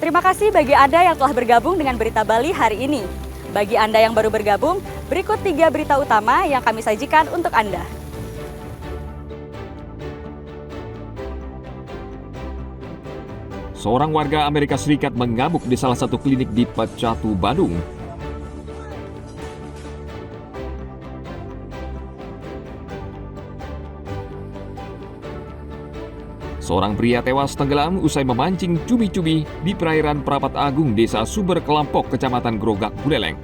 Terima kasih bagi Anda yang telah bergabung dengan Berita Bali hari ini. Bagi Anda yang baru bergabung, berikut 3 berita utama yang kami sajikan untuk Anda. Seorang warga Amerika Serikat mengamuk di salah satu klinik di Pecatu, Bandung. Seorang pria tewas tenggelam usai memancing cumi-cumi di perairan Prapat Agung, Desa Sumber Kelampok, Kecamatan Grogak, Buleleng.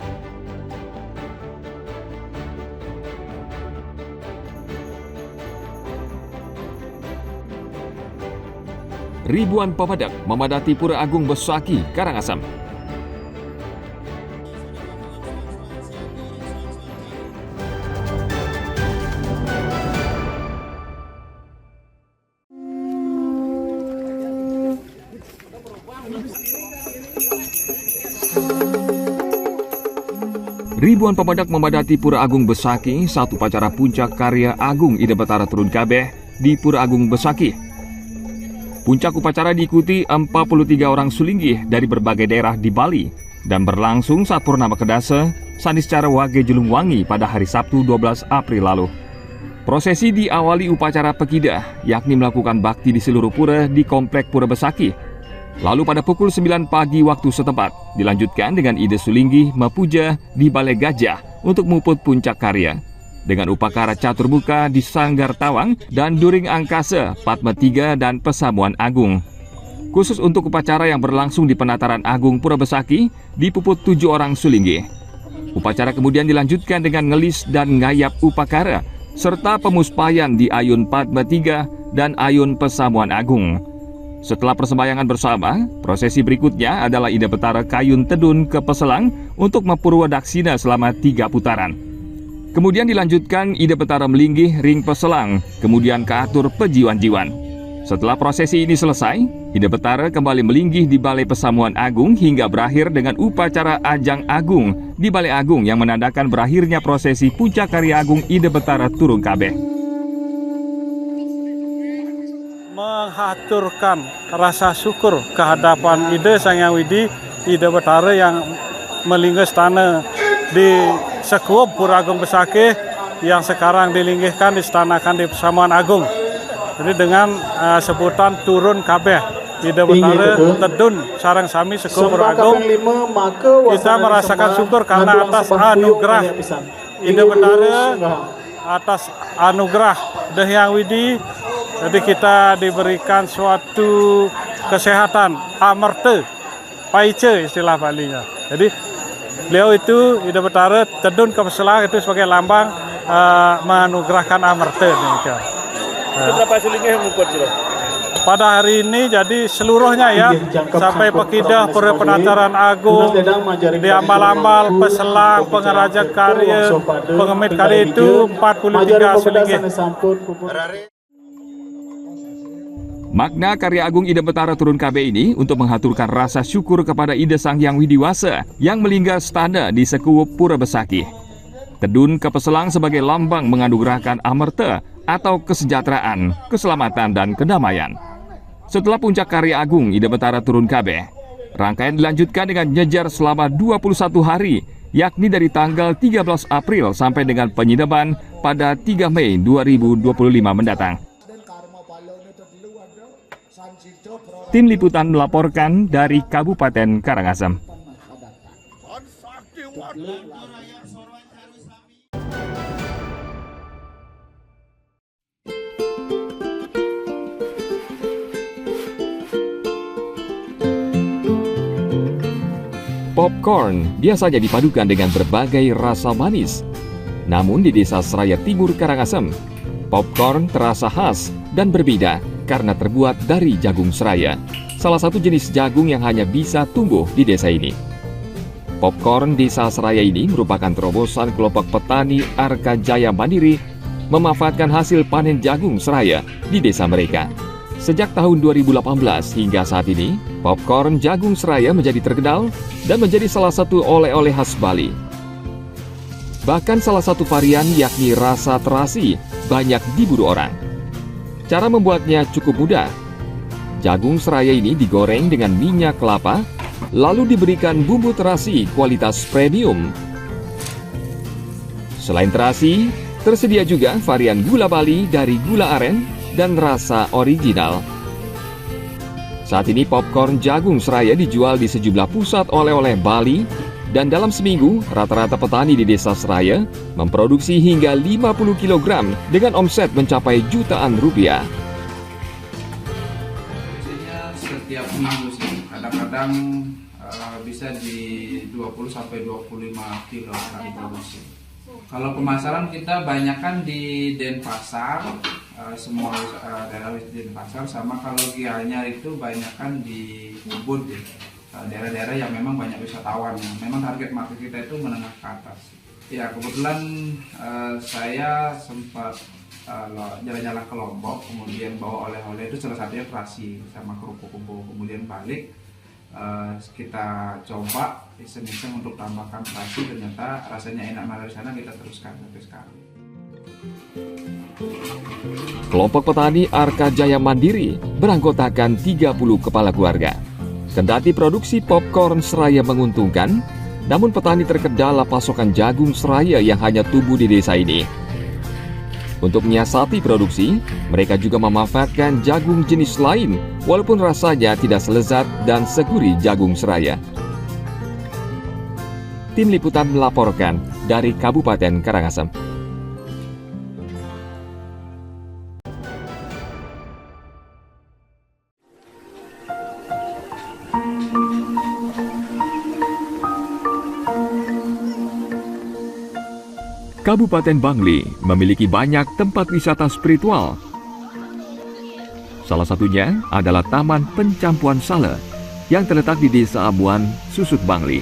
Ribuan pemadam memadati Pura Agung Besaki, Karangasem. Ribuan pemadam memadati Pura Agung Besaki saat upacara puncak karya Agung Ida Betara Turun Kabeh di Pura Agung Besaki. Puncak upacara diikuti 43 orang sulinggih dari berbagai daerah di Bali dan berlangsung saat Purnama Kedase Saniscara Wage Julungwangi pada hari Sabtu 12 April lalu. Prosesi diawali upacara Pekidah, yakni melakukan bakti di seluruh pura di Komplek Pura Besaki. Lalu pada pukul 9 pagi waktu setempat, dilanjutkan dengan ide sulinggih Mapuja di Balai Gajah untuk muput puncak karya. Dengan upakara catur muka di Sanggar Tawang dan During Angkasa, Padma 3 dan Pesamuan Agung. Khusus untuk upacara yang berlangsung di Penataran Agung Pura Besaki, dipuput 7 orang sulinggih. Upacara kemudian dilanjutkan dengan ngelis dan ngayap upakara, serta pemuspayan di Ayun Padma 3 dan Ayun Pesamuan Agung. Setelah persembahyangan bersama, prosesi berikutnya adalah Ida Betara Kayun Tedun ke Peselang untuk Mapurwadaksina selama 3 putaran. Kemudian dilanjutkan Ida Betara melinggih ring Peselang, kemudian keatur pejiwan-jiwan. Setelah prosesi ini selesai, Ida Betara kembali melinggih di Balai Pesamuan Agung hingga berakhir dengan upacara Ajang Agung di Balai Agung yang menandakan berakhirnya prosesi Puncak Karya Agung Ida Betara Turun Kabeh. Menghaturkan rasa syukur kehadapan Ida Sang Hyang Widi Ida Betara yang melinggih stana di Sekup Pura Agung Besaki yang sekarang dilinggihkan distanakan di Pesamuan Agung. Jadi dengan sebutan Turun Kabeh Ida Betara Tedun Sarang Sami Sekup Pura Agung, kita merasakan syukur karena atas anugerah Ida Betara, atas anugerah Deh Hyang Widi. Jadi kita diberikan suatu kesehatan amarta, paice istilah Balinya. Jadi beliau itu Ida Betara Tedun ke Peselang itu sebagai lambang menganugerahkan amarta demikian. Berapa sulinggih yang muput sudah? Pada hari ini jadi seluruhnya ya, sampai Pekidah, Pura Penataran Agung, di ambal-ambal, Peselang, Pengeraja Karya, Pengemit Karya itu 43 sulinggih. Makna karya Agung Ida Betara Turun Kabeh ini untuk menghaturkan rasa syukur kepada Ida Sang Hyang Widiwasa yang melinggar stana di Sekup Pura Besaki. Tedun ke Peselang sebagai lambang menganugerahkan amerta atau kesejahteraan, keselamatan, dan kedamaian. Setelah puncak karya Agung Ida Betara Turun Kabeh, rangkaian dilanjutkan dengan nyejar selama 21 hari, yakni dari tanggal 13 April sampai dengan penyinaban pada 3 Mei 2025 mendatang. Tim Liputan melaporkan dari Kabupaten Karangasem. Popcorn biasanya dipadukan dengan berbagai rasa manis. Namun di Desa Seraya Timur Karangasem, popcorn terasa khas dan berbeda karena terbuat dari jagung seraya, salah satu jenis jagung yang hanya bisa tumbuh di desa ini. Popcorn Desa Seraya ini merupakan terobosan kelompok petani Arka Jaya Mandiri memanfaatkan hasil panen jagung seraya di desa mereka. Sejak tahun 2018 hingga saat ini, popcorn jagung seraya menjadi terkenal dan menjadi salah satu oleh-oleh khas Bali. Bahkan salah satu varian yakni rasa terasi banyak diburu orang. Cara membuatnya cukup mudah. Jagung seraya ini digoreng dengan minyak kelapa, lalu diberikan bumbu terasi kualitas premium. Selain terasi, tersedia juga varian gula Bali dari gula aren dan rasa original. Saat ini popcorn jagung seraya dijual di sejumlah pusat oleh-oleh Bali, dan dalam seminggu rata-rata petani di desa Seraya memproduksi hingga 50 kg dengan omset mencapai jutaan rupiah. Biasanya setiap minggu sih, kadang-kadang bisa di 20 sampai 25 kilo sekali produksi. Kalau pemasaran kita banyakkan di Denpasar, semua daerah di Denpasar, sama kalau Gianyar itu banyakkan di Ubud, daerah-daerah yang memang banyak wisatawan. Memang target market kita itu menengah ke atas. Ya kebetulan saya sempat jalan-jalan ke Lombok, kemudian bawa oleh-oleh, itu salah satunya terasi sama kerupuk kumpul, kemudian balik. Kita coba iseng-iseng untuk tambahkan terasi, ternyata rasanya enak banget. Dari sana kita teruskan sampai sekarang. Kelompok petani Arka Jaya Mandiri beranggotakan 30 kepala keluarga. Kendati produksi popcorn seraya menguntungkan, namun petani terkendala pasokan jagung seraya yang hanya tumbuh di desa ini. Untuk menyiasati produksi, mereka juga memanfaatkan jagung jenis lain, walaupun rasanya tidak selezat dan segurih jagung seraya. Tim Liputan melaporkan dari Kabupaten Karangasem. Kabupaten Bangli memiliki banyak tempat wisata spiritual. Salah satunya adalah Taman Pencampuan Sale yang terletak di Desa Abuan, Susut, Bangli.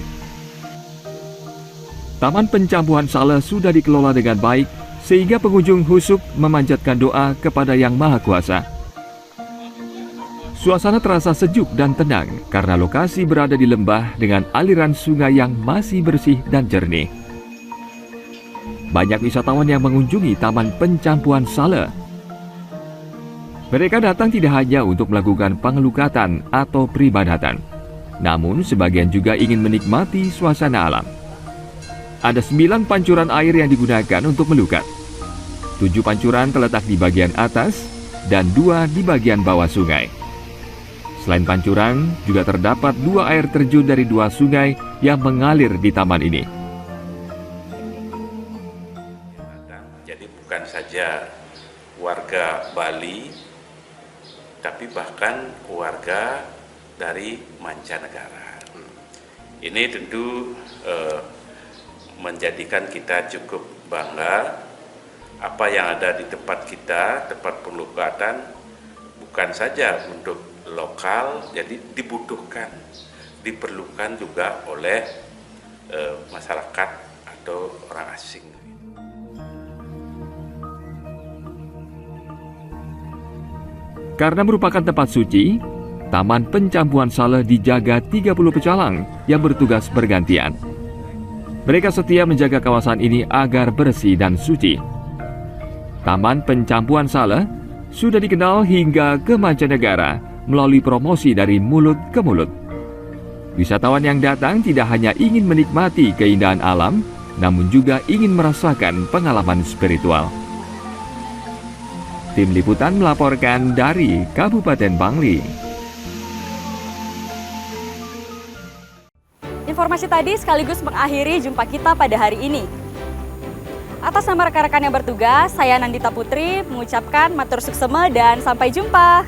Taman Pencampuan Sale sudah dikelola dengan baik sehingga pengunjung khusyuk memanjatkan doa kepada Yang Maha Kuasa. Suasana terasa sejuk dan tenang karena lokasi berada di lembah dengan aliran sungai yang masih bersih dan jernih. Banyak wisatawan yang mengunjungi Taman Pencampuan Sale. Mereka datang tidak hanya untuk melakukan pengelukatan atau peribadatan, namun sebagian juga ingin menikmati suasana alam. Ada 9 pancuran air yang digunakan untuk melukat. 7 pancuran terletak di bagian atas dan 2 di bagian bawah sungai. Selain pancuran, juga terdapat 2 air terjun dari 2 sungai yang mengalir di taman ini. Jadi bukan saja warga Bali, tapi bahkan warga dari mancanegara. Ini tentu menjadikan kita cukup bangga. Apa yang ada di tempat kita, tempat pelukatan, bukan saja untuk lokal, jadi diperlukan juga oleh masyarakat atau orang asing. Karena merupakan tempat suci, Taman Pencampuan Sale dijaga 30 pecalang yang bertugas bergantian. Mereka setia menjaga kawasan ini agar bersih dan suci. Taman Pencampuan Sale sudah dikenal hingga ke mancanegara melalui promosi dari mulut ke mulut. Wisatawan yang datang tidak hanya ingin menikmati keindahan alam, namun juga ingin merasakan pengalaman spiritual. Tim Liputan melaporkan dari Kabupaten Bangli. Informasi tadi sekaligus mengakhiri jumpa kita pada hari ini. Atas nama rekan-rekan yang bertugas, saya Nandita Putri mengucapkan matur suksema dan sampai jumpa.